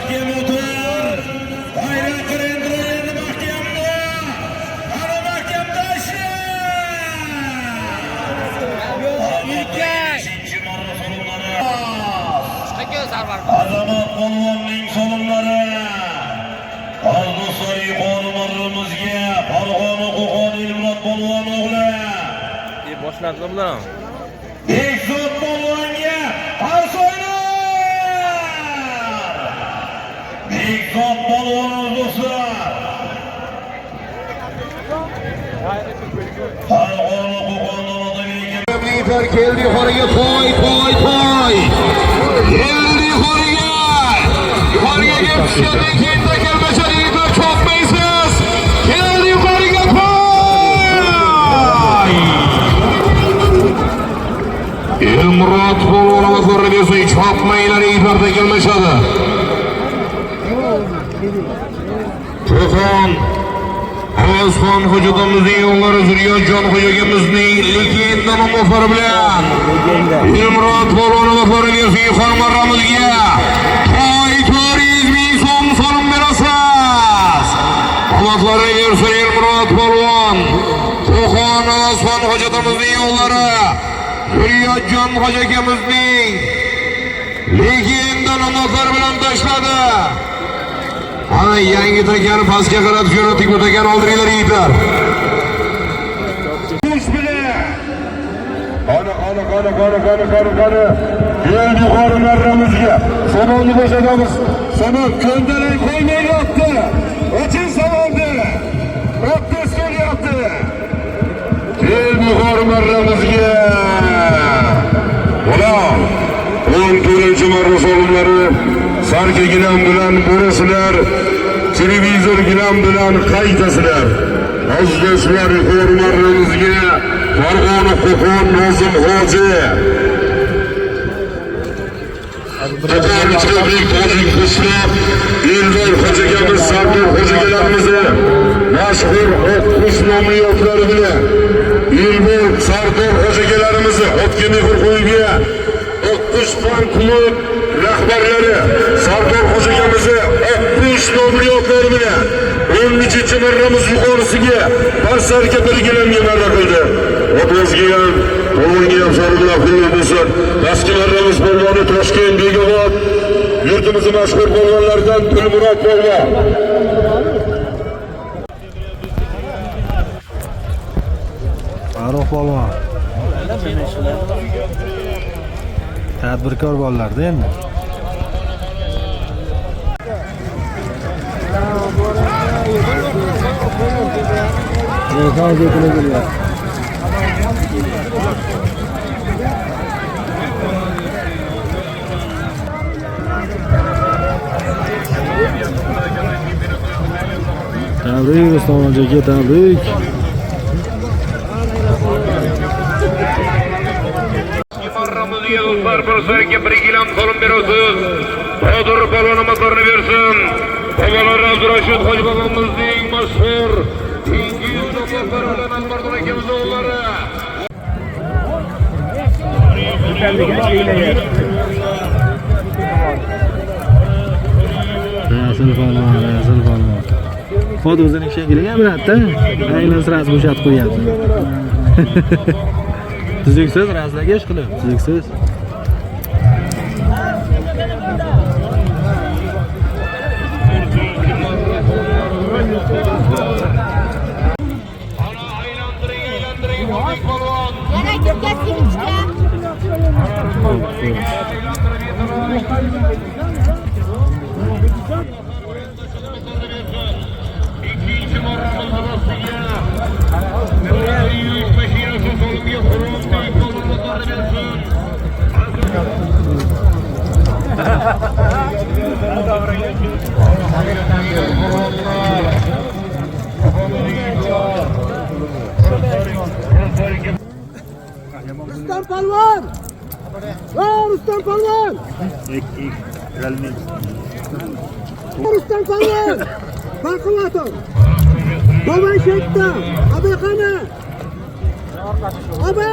mahkam o'tir. Bayroq qirendro endi mahkamda. Ana mahkamdoshlar. Azamat polvonning so'limlari. Oldosari qo'lmarimizga Farg'ona Qo'qon Ilmurod polvon o'g'li. Boshlardi bular. Bekzod polvonga qarshi o'ynar. Bekzod polvon do'stlar. Farg'ona Qo'qon nomidagi keldi yuqoriga to'y. Keldi yuqoriga. Yuqoriga kelib tushgandan keyin takalmashar yigitlar chopmaysiz. Keldi yuqoriga to'y. Ilmurod polvonimiz ko'rinishi chopmaylar yigitlar takalmashadi. Qo'qon Osmon hujudimizning yo'llari Zuriyonjon hujugimizning legenda nomofari bilan Ilmurod polvonimiz ko'rinishi xonmaramizga to'y 400 ming so'm so'lim berasiz. Quloqlari bersin Ilmurod polvon. Qo'qon Osmon hujudimizning yo'llari Zuriyonjon hojakamizning legenda nomofari bilan tashladi. Ana yangi takani pastga qarab jo'natib o'tagan oldiringlar yigitlar. Kuch bilan. Qani. Keldi yuqori marramizga. Savonni boshlamiz. Savol ko'ndalang qo'ymayapti. O'chin savoldi. O'ttiz kelyapti. Keldi yuqori marramizga. Ular 14-marra so'limlari Sarki gilam bilan ko'rasizlar, televizor gilam bilan qaytasizlar. Aziz do'stlar, hurmatlarimizga Farg'ona Qo'qon Nozim hoji. Qo'qon Tojik Qo'shloq Eldor hojigamiz Sardor hojigalarimizni mashhur Oqqush nomli yotlari bilan Eldor Sardor hojigalarimizni otga mehr qo'yga Oqqush fan klub rahbarlari Sardor hojigamizni Oqqush nomli yotlari bilan 13-marramiz yuqorisiga pasarga belgilangan marra qildi. O'tozga ham, polvonga ham salomlar bo'lsin. Pastki marramiz polvoni Toshkent Begobod, yurtimizning mashhur polvonlaridan Dilmurod polvon. Farruh polvon. Tadbirkor bolalarda endi. Tabrik Rustam akaga, tabrik. Marramizga do'stlar bir so'rga 1 gilam so'lim berasiz. Qodir polvonimiz o'rni bersin. Polvonlar Abdurashid hoji bobomizning mashhur Ingi yo'ldoshlar bilan Almardon akamiz o'g'illari. Rasul polvon. Xod o'zining shekliga biratda, aynan sirasi bo'shatib qo'yapti. Tuzuksiz razlarga ish qilib, tuzuksiz. İkinci marramız havasıya yük maşinası solumya kuruldu. Kollarını versin. Rustam polvon! Rustam polvon! Rustam polvon! Baquvvator! Bobay shetda! Abaqana! Aba!